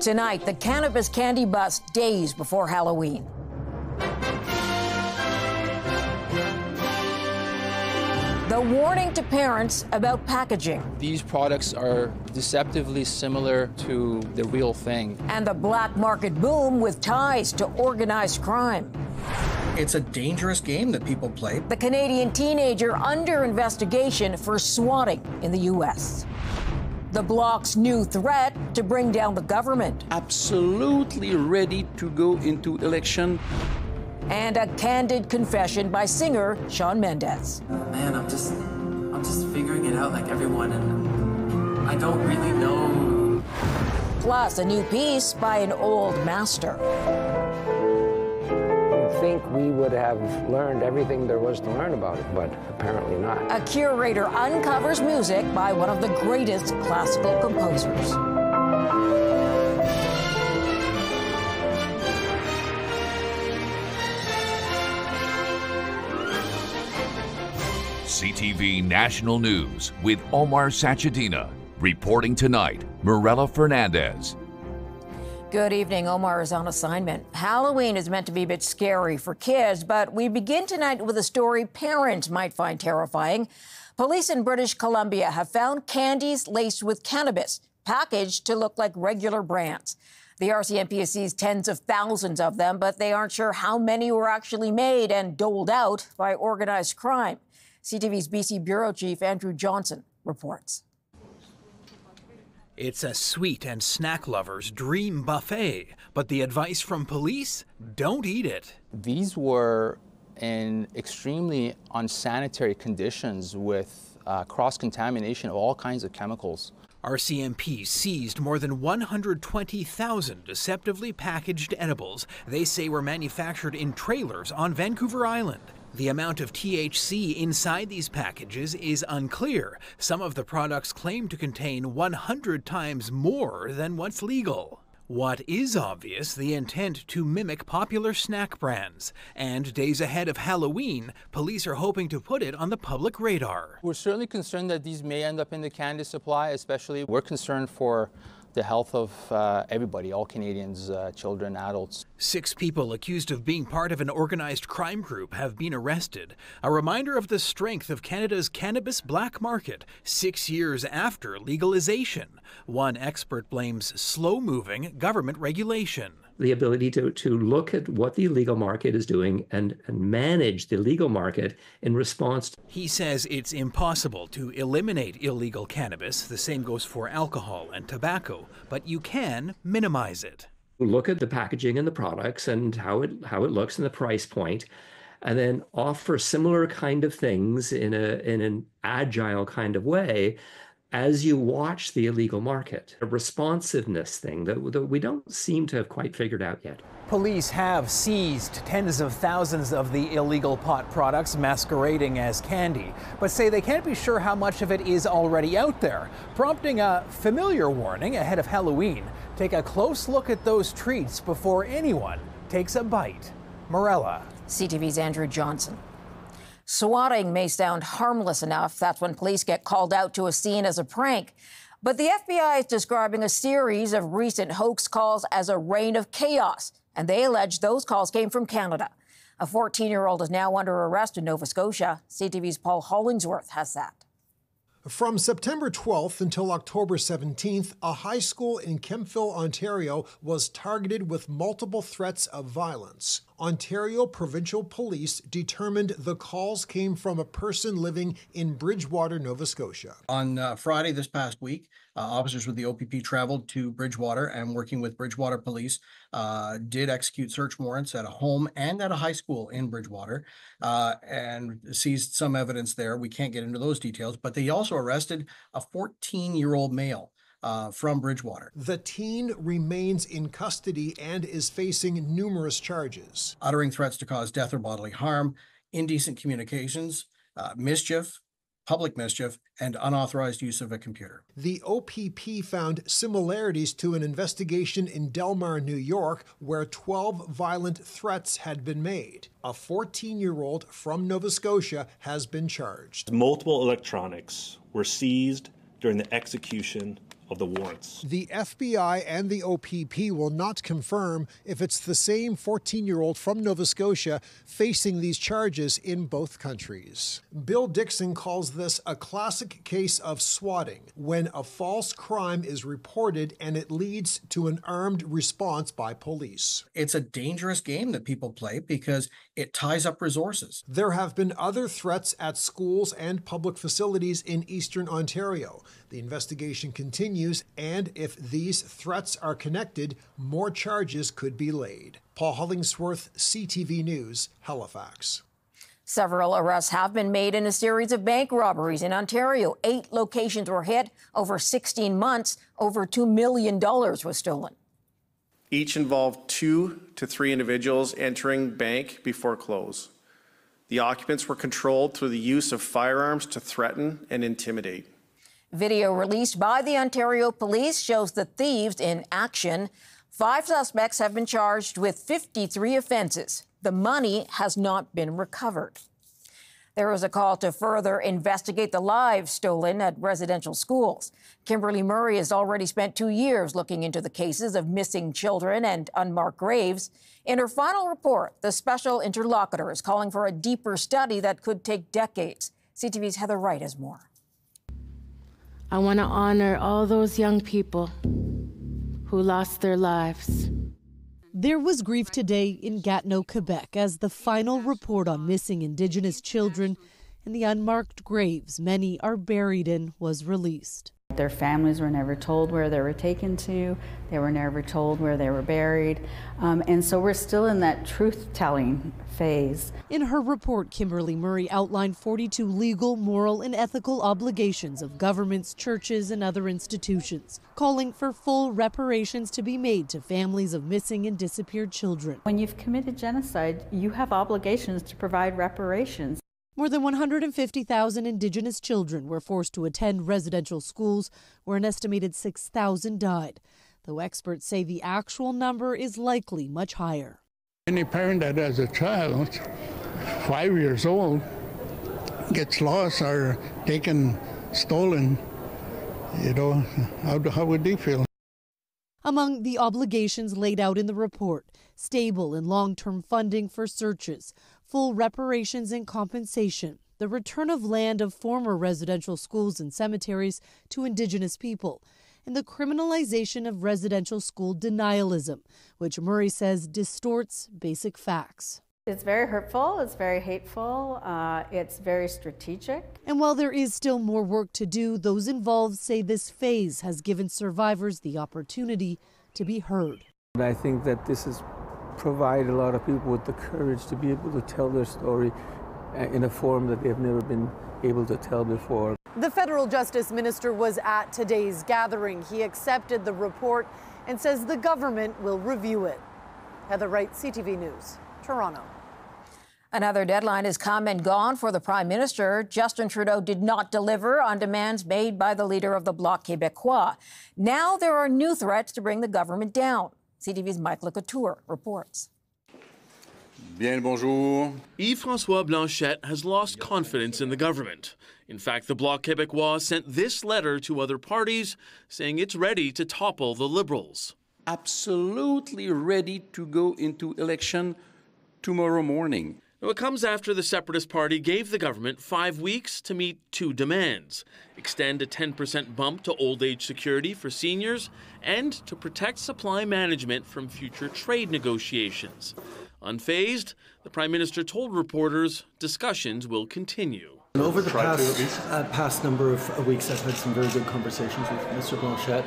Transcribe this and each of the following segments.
Tonight, the cannabis candy bust days before Halloween. The warning to parents about packaging. These products are deceptively similar to the real thing. And the black market boom with ties to organized crime. It's a dangerous game that people play. The Canadian teenager under investigation for swatting in the U.S. The Bloc's new threat to bring down the government. Absolutely ready to go into election. And a candid confession by singer Shawn Mendes. Man, I'm just figuring it out like everyone, and I don't really know. Plus, a new piece by an old master. You'd think we would have learned everything there was to learn about it, but apparently not. A curator uncovers music by one of the greatest classical composers. CTV National News with Omar Sachedina. Reporting tonight, Mirella Fernandez. Good evening. Omar is on assignment. Halloween is meant to be a bit scary for kids, but we begin tonight with a story parents might find terrifying. Police in British Columbia have found candies laced with cannabis, packaged to look like regular brands. The RCMP has seized tens of thousands of them, but they aren't sure how many were actually made and doled out by organized crime. CTV's BC Bureau Chief Andrew Johnson reports. It's a sweet and snack lover's dream buffet, but the advice from police, don't eat it. These were in extremely unsanitary conditions with cross-contamination of all kinds of chemicals. RCMP seized more than 120,000 deceptively packaged edibles they say were manufactured in trailers on Vancouver Island. The amount of THC inside these packages is unclear. Some of the products claim to contain 100 times more than what's legal. What is obvious, the intent to mimic popular snack brands. And days ahead of Halloween, police are hoping to put it on the public radar. We're certainly concerned that these may end up in the candy supply, especially we're concerned for the health of everybody, all Canadians, children, adults. 6 people accused of being part of an organized crime group have been arrested. A reminder of the strength of Canada's cannabis black market 6 years after legalization. One expert blames slow-moving government regulation. The ability to look at what the illegal market is doing and manage the legal market in response to. He says it's impossible to eliminate illegal cannabis. The same goes for alcohol and tobacco, but you can minimize it. Look at the packaging and the products and how it looks and the price point, and then offer similar kind of things in an agile kind of way as you watch the illegal market. A responsiveness thing that we don't seem to have quite figured out yet. Police have seized tens of thousands of the illegal pot products masquerading as candy, but say they can't be sure how much of it is already out there, prompting a familiar warning ahead of Halloween. Take a close look at those treats before anyone takes a bite. Mirella. CTV's Andrew Johnson. Swatting may sound harmless enough. That's when police get called out to a scene as a prank. But the FBI is describing a series of recent hoax calls as a reign of chaos, and they allege those calls came from Canada. A 14-year-old is now under arrest in Nova Scotia. CTV's Paul Hollingsworth has that. From September 12th until October 17th, a high school in Kemptville, Ontario, was targeted with multiple threats of violence. Ontario Provincial Police determined the calls came from a person living in Bridgewater, Nova Scotia. On Friday this past week, officers with the OPP traveled to Bridgewater and, working with Bridgewater Police, did execute search warrants at a home and at a high school in Bridgewater and seized some evidence there. We can't get into those details, but they also arrested a 14-year-old male from Bridgewater. The teen remains in custody and is facing numerous charges. Uttering threats to cause death or bodily harm, indecent communications, mischief, public mischief, and unauthorized use of a computer. The OPP found similarities to an investigation in Delmar, New York, where 12 violent threats had been made. A 14-year-old from Nova Scotia has been charged. Multiple electronics were seized during the execution of the warrants. The FBI and the OPP will not confirm if it's the same 14-year-old from Nova Scotia facing these charges in both countries. Bill Dixon calls this a classic case of swatting, when a false crime is reported and it leads to an armed response by police. It's a dangerous game that people play because it ties up resources. There have been other threats at schools and public facilities in Eastern Ontario. The investigation continues, and if these threats are connected, more charges could be laid. Paul Hollingsworth, CTV News, Halifax. Several arrests have been made in a series of bank robberies in Ontario. 8 locations were hit. Over 16 months, over $2 million was stolen. Each involved 2 to 3 individuals entering bank before close. The occupants were controlled through the use of firearms to threaten and intimidate. Video released by the Ontario Police shows the thieves in action. 5 suspects have been charged with 53 offenses. The money has not been recovered. There is a call to further investigate the lives stolen at residential schools. Kimberly Murray has already spent 2 years looking into the cases of missing children and unmarked graves. In her final report, the special interlocutor is calling for a deeper study that could take decades. CTV's Heather Wright has more. I want to honor all those young people who lost their lives. There was grief today in Gatineau, Quebec, as the final report on missing Indigenous children and the unmarked graves many are buried in was released. Their families were never told where they were taken to. They were never told where they were buried. And so we're still in that truth-telling phase. In her report, Kimberly Murray outlined 42 legal, moral, and ethical obligations of governments, churches, and other institutions, calling for full reparations to be made to families of missing and disappeared children. When you've committed genocide, you have obligations to provide reparations. More than 150,000 Indigenous children were forced to attend residential schools, where an estimated 6,000 died, though experts say the actual number is likely much higher. Any parent that has a child, 5 years old, gets lost or taken, stolen, how would they feel? Among the obligations laid out in the report, stable and long-term funding for searches, full reparations and compensation, the return of land of former residential schools and cemeteries to Indigenous people, and the criminalization of residential school denialism, which Murray says distorts basic facts. It's very hurtful, it's very hateful, it's very strategic. And while there is still more work to do, those involved say this phase has given survivors the opportunity to be heard. I think that this has provided a lot of people with the courage to be able to tell their story in a form that they've never been able to tell before. The federal justice minister was at today's gathering. He accepted the report and says the government will review it. Heather Wright, CTV News, Toronto. Another deadline has come and gone for the Prime Minister. Justin Trudeau did not deliver on demands made by the leader of the Bloc Québécois. Now there are new threats to bring the government down. CTV's Mike Couture reports. Bien, bonjour. Yves-François Blanchet has lost confidence in the government. In fact, the Bloc Québécois sent this letter to other parties saying it's ready to topple the Liberals. Absolutely ready to go into election tomorrow morning. Now, it comes after the Separatist Party gave the government 5 weeks to meet 2 demands: extend a 10% bump to old age security for seniors and to protect supply management from future trade negotiations. Unfazed, the Prime Minister told reporters discussions will continue. Over the past number of weeks, I've had some very good conversations with Mr. Blanchet.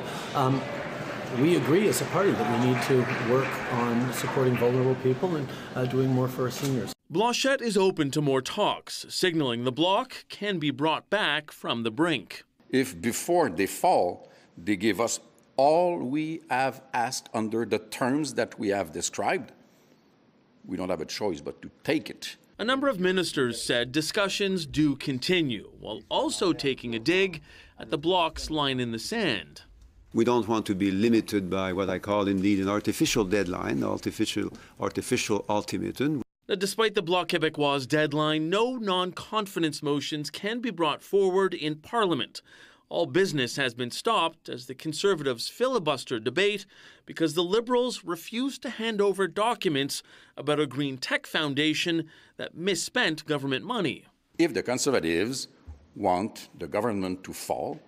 We agree as a party that we need to work on supporting vulnerable people and doing more for our seniors. Blanchet is open to more talks, signaling the Bloc can be brought back from the brink. If before they fall, they give us all we have asked under the terms that we have described, we don't have a choice but to take it. A number of ministers said discussions do continue, while also taking a dig at the Bloc's line in the sand. We don't want to be limited by what I call indeed an artificial deadline, artificial ultimatum. Now, despite the Bloc Québécois' deadline, no non-confidence motions can be brought forward in Parliament. All business has been stopped as the Conservatives filibuster debate because the Liberals refuse to hand over documents about a green tech foundation that misspent government money. If the Conservatives want the government to fall,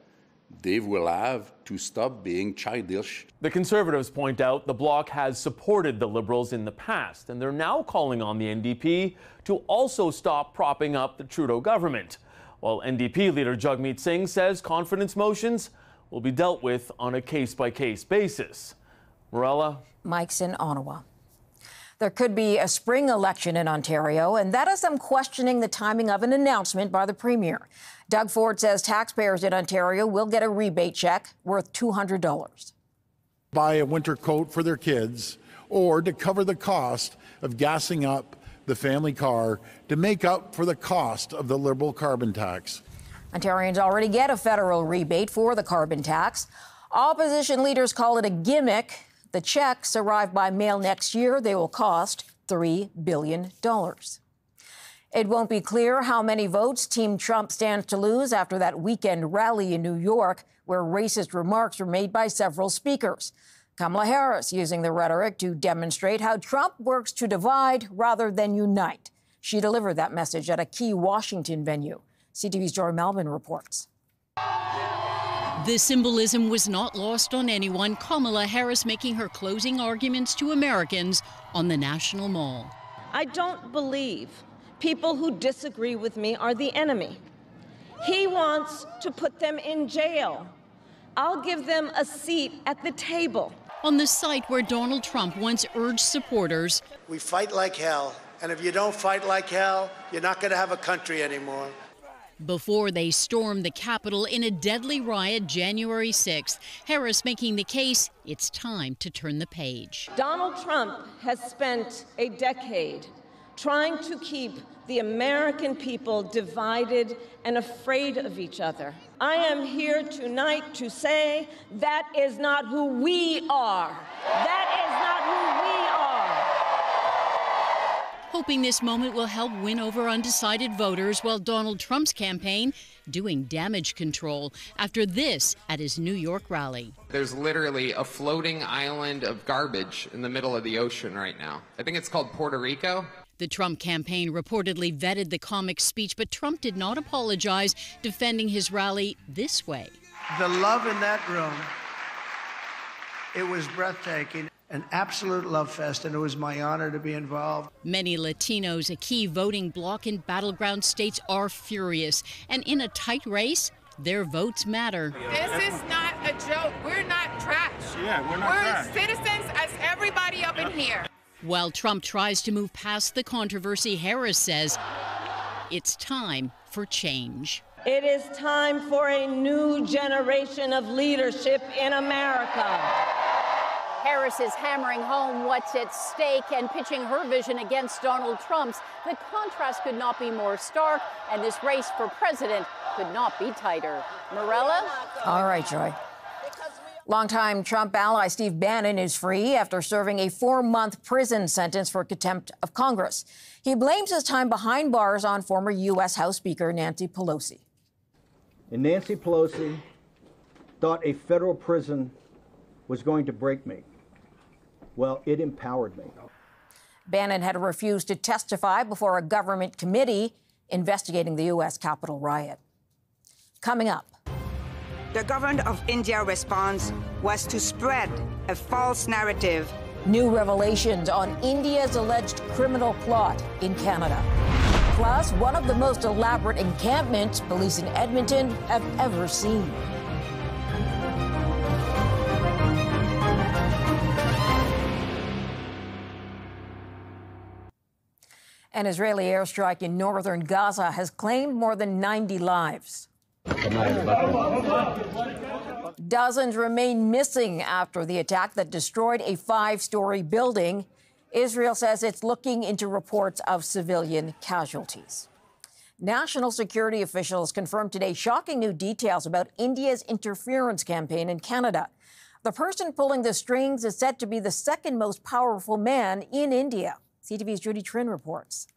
they will have to stop being childish. The Conservatives point out the bloc has supported the Liberals in the past, and they're now calling on the NDP to also stop propping up the Trudeau government. While NDP leader Jagmeet Singh says confidence motions will be dealt with on a case-by-case basis. Morella? Mike's in Ottawa. There could be a spring election in Ontario, and that has them questioning the timing of an announcement by the Premier. Doug Ford says taxpayers in Ontario will get a rebate check worth $200. Buy a winter coat for their kids, or to cover the cost of gassing up the family car to make up for the cost of the Liberal carbon tax. Ontarians already get a federal rebate for the carbon tax. Opposition leaders call it a gimmick. The checks arrive by mail next year. They will cost $3 billion. It won't be clear how many votes Team Trump stands to lose after that weekend rally in New York, where racist remarks were made by several speakers. Kamala Harris using the rhetoric to demonstrate how Trump works to divide rather than unite. She delivered that message at a key Washington venue. CTV's Joy Melvin reports. The symbolism was not lost on anyone. Kamala Harris making her closing arguments to Americans on the National Mall. I don't believe people who disagree with me are the enemy. He wants to put them in jail. I'll give them a seat at the table. On the site where Donald Trump once urged supporters, we fight like hell, and if you don't fight like hell, you're not going to have a country anymore. Before they stormed the Capitol in a deadly riot January 6th, Harris making the case it's time to turn the page. Donald Trump has spent a decade trying to keep the American people divided and afraid of each other. I am here tonight to say that is not who we are. That is not who we are. Hoping this moment will help win over undecided voters while Donald Trump's campaign doing damage control after this at his New York rally. There's literally a floating island of garbage in the middle of the ocean right now. I think it's called Puerto Rico. The Trump campaign reportedly vetted the comic speech, but Trump did not apologize, defending his rally this way. The love in that room, it was breathtaking, an absolute love fest, and it was my honor to be involved. Many Latinos, a key voting bloc in battleground states, are furious, and in a tight race, their votes matter. This is not a joke. We're not trash. Yeah, we're not trash. We're citizens as everybody up in here. While Trump tries to move past the controversy, Harris says it's time for change. It is time for a new generation of leadership in America. Harris is hammering home what's at stake and pitching her vision against Donald Trump's. The contrast could not be more stark, and this race for president could not be tighter. Morella? All right, Joy. Longtime Trump ally Steve Bannon is free after serving a 4-month prison sentence for contempt of Congress. He blames his time behind bars on former U.S. House Speaker Nancy Pelosi. And Nancy Pelosi thought a federal prison was going to break me. Well, it empowered me. Bannon had refused to testify before a government committee investigating the U.S. Capitol riot. Coming up. The government of India response was to spread a false narrative. New revelations on India's alleged criminal plot in Canada. Plus, one of the most elaborate encampments police in Edmonton have ever seen. An Israeli airstrike in northern Gaza has claimed more than 90 lives. Dozens remain missing after the attack that destroyed a 5-story building. Israel says it's looking into reports of civilian casualties. National security officials confirmed today shocking new details about India's interference campaign in Canada. The person pulling the strings is said to be the second most powerful man in India. CTV's Judy Trin reports.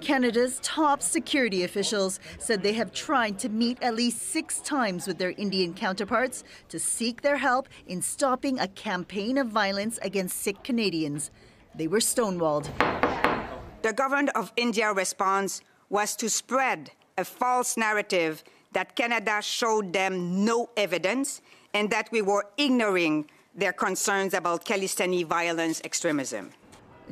Canada's top security officials said they have tried to meet at least 6 times with their Indian counterparts to seek their help in stopping a campaign of violence against Sikh Canadians. They were stonewalled. The government of India's response was to spread a false narrative that Canada showed them no evidence and that we were ignoring their concerns about Khalistani violence extremism.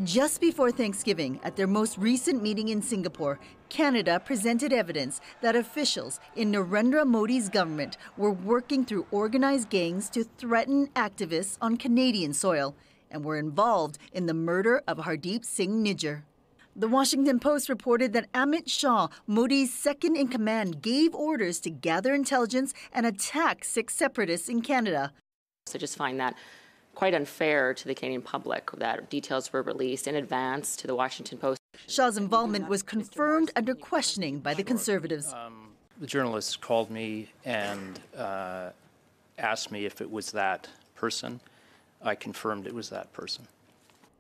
Just before Thanksgiving, at their most recent meeting in Singapore, Canada presented evidence that officials in Narendra Modi's government were working through organized gangs to threaten activists on Canadian soil and were involved in the murder of Hardeep Singh Nijjar. The Washington Post reported that Amit Shah, Modi's second-in-command, gave orders to gather intelligence and attack Sikh separatists in Canada. So just find that quite unfair to the Canadian public that details were released in advance to the Washington Post. Shah's involvement was confirmed under questioning by the Conservatives. The journalist called me and asked me if it was that person. I confirmed it was that person.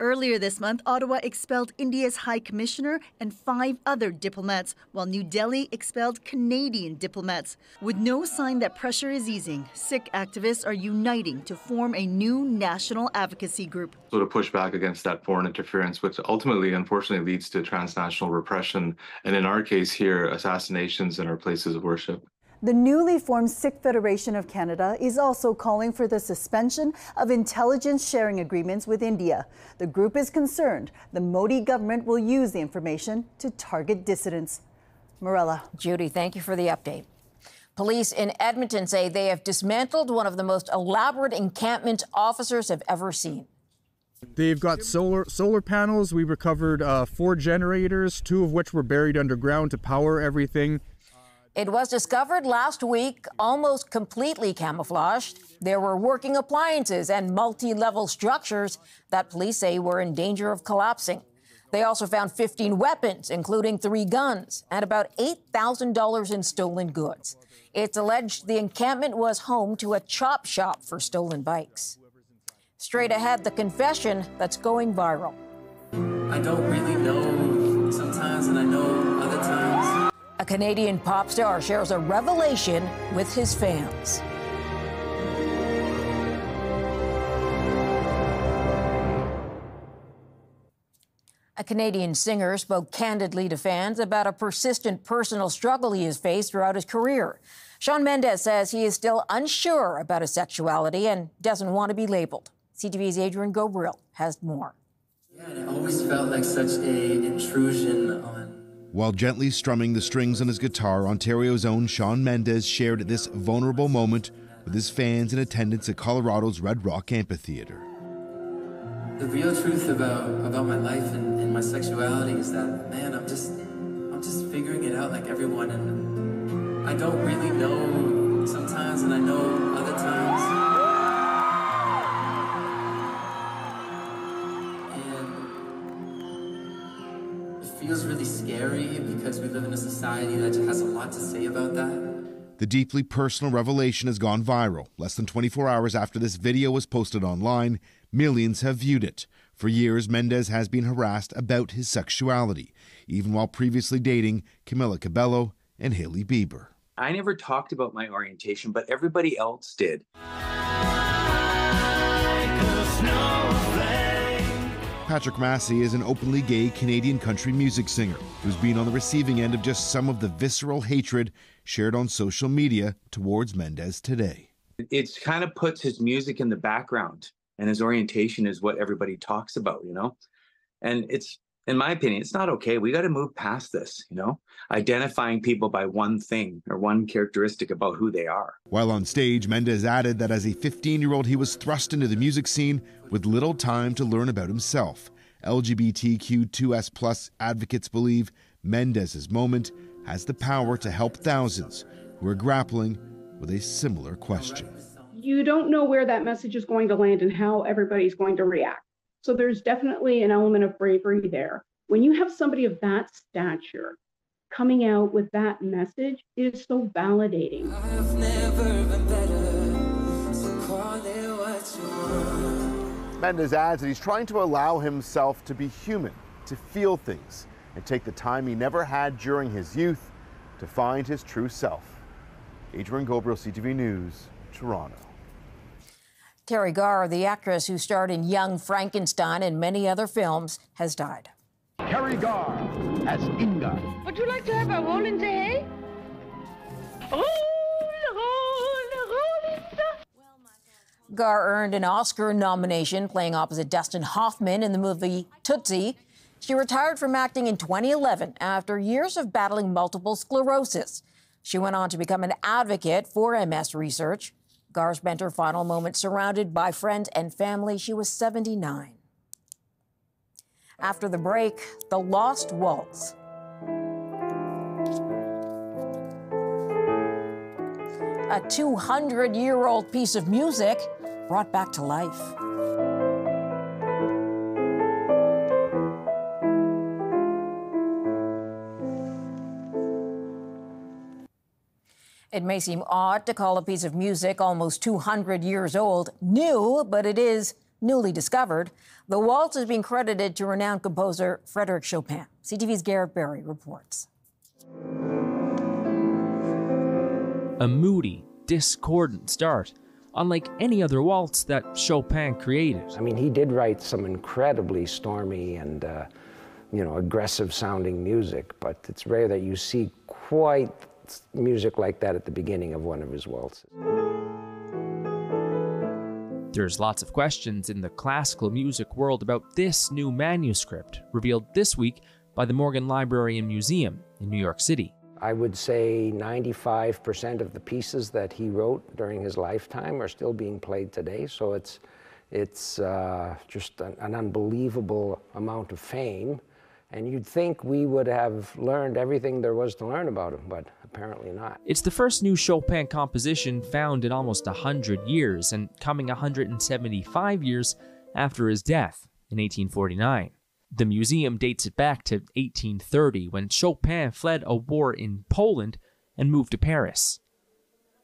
Earlier this month, Ottawa expelled India's High Commissioner and 5 other diplomats, while New Delhi expelled Canadian diplomats. With no sign that pressure is easing, Sikh activists are uniting to form a new national advocacy group. So to push back against that foreign interference, which ultimately, unfortunately, leads to transnational repression, and in our case here, assassinations in our places of worship. The newly formed Sikh Federation of Canada is also calling for the suspension of intelligence sharing agreements with India. The group is concerned the Modi government will use the information to target dissidents. Morella. Judy, thank you for the update. Police in Edmonton say they have dismantled one of the most elaborate encampment officers have ever seen. They've got solar panels. We recovered 4 generators, 2 of which were buried underground to power everything. It was discovered last week, almost completely camouflaged. There were working appliances and multi-level structures that police say were in danger of collapsing. They also found 15 weapons, including 3 guns, and about $8,000 in stolen goods. It's alleged the encampment was home to a chop shop for stolen bikes. Straight ahead, the confession that's going viral. I don't really know sometimes, and I know other times. A Canadian pop star shares a revelation with his fans. A Canadian singer spoke candidly to fans about a persistent personal struggle he has faced throughout his career. Shawn Mendes says he is still unsure about his sexuality and doesn't want to be labeled. CTV's Adrian Gobriel has more. Yeah, and it always felt like such an intrusion on... While gently strumming the strings on his guitar, Ontario's own Shawn Mendes shared this vulnerable moment with his fans in attendance at Colorado's Red Rock Amphitheater. The real truth about my life and my sexuality is that, man, I'm just figuring it out like everyone, and I don't really know sometimes, and I know other times. It feels really scary because we live in a society that has a lot to say about that. The deeply personal revelation has gone viral. Less than 24 hours after this video was posted online, millions have viewed it. For years, Mendes has been harassed about his sexuality, even while previously dating Camila Cabello and Hailey Bieber. I never talked about my orientation, but everybody else did. Patrick Massey is an openly gay Canadian country music singer who's been on the receiving end of just some of the visceral hatred shared on social media towards Mendes today. It kind of puts his music in the background, and his orientation is what everybody talks about, you know? And it's, in my opinion, it's not okay. We got to move past this, you know? Identifying people by one thing or one characteristic about who they are. While on stage, Mendes added that as a 15-year-old, he was thrust into the music scene with little time to learn about himself. LGBTQ2S+ advocates believe Mendes' moment has the power to help thousands who are grappling with a similar question. You don't know where that message is going to land and how everybody's going to react. So there's definitely an element of bravery there. When you have somebody of that stature coming out with that message, it is so validating. I've never been better, so call it what you want. Mendes adds that he's trying to allow himself to be human, to feel things. and take the time he never had during his youth to find his true self. Adrian Gobriel, CTV News, Toronto. Terry Garr, the actress who starred in Young Frankenstein and many other films, has died. Terry Garr as Inga. Would you like to have a roll in the hay? Garr earned an Oscar nomination playing opposite Dustin Hoffman in the movie Tootsie. She retired from acting in 2011 after years of battling multiple sclerosis. She went on to become an advocate for MS research. Garr spent her final moments surrounded by friends and family. She was 79. After the break, The Lost Waltz. A 200-year-old piece of music brought back to life. It may seem odd to call a piece of music almost 200 years old new, but it is newly discovered. The waltz is being credited to renowned composer Frederick Chopin. CTV's Garrett Berry reports. A moody, discordant start, unlike any other waltz that Chopin created. I mean, he did write some incredibly stormy and, aggressive-sounding music, but it's rare that you see quite music like that at the beginning of one of his waltzes. There's lots of questions in the classical music world about this new manuscript, revealed this week by the Morgan Library and Museum in New York City. I would say 95% of the pieces that he wrote during his lifetime are still being played today, so it's just an unbelievable amount of fame. And you'd think we would have learned everything there was to learn about him, but apparently not. It's the first new Chopin composition found in almost 100 years, and coming 175 years after his death in 1849. The museum dates it back to 1830, when Chopin fled a war in Poland and moved to Paris.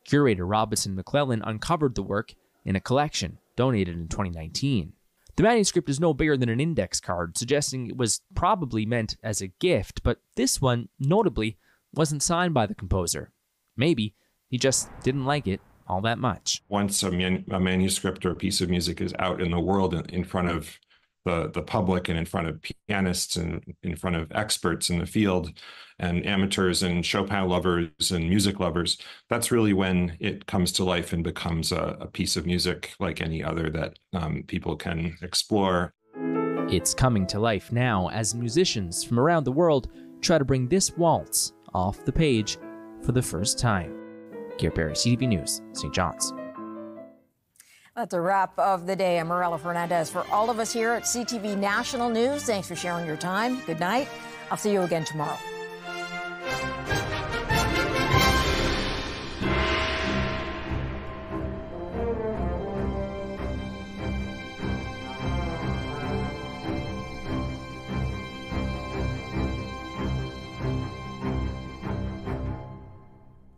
Curator Robinson McClellan uncovered the work in a collection donated in 2019. The manuscript is no bigger than an index card, suggesting it was probably meant as a gift, but this one, notably, wasn't signed by the composer. Maybe he just didn't like it all that much. Once a manuscript or a piece of music is out in the world in front of the public and in front of pianists and in front of experts in the field and amateurs and Chopin lovers and music lovers, that's really when it comes to life and becomes a piece of music like any other that people can explore. It's coming to life now as musicians from around the world try to bring this waltz off the page for the first time. Garrett Berry, CTV News, St. John's. That's a wrap of the day. I'm Morella Fernandez. For all of us here at CTV National News, thanks for sharing your time. Good night. I'll see you again tomorrow.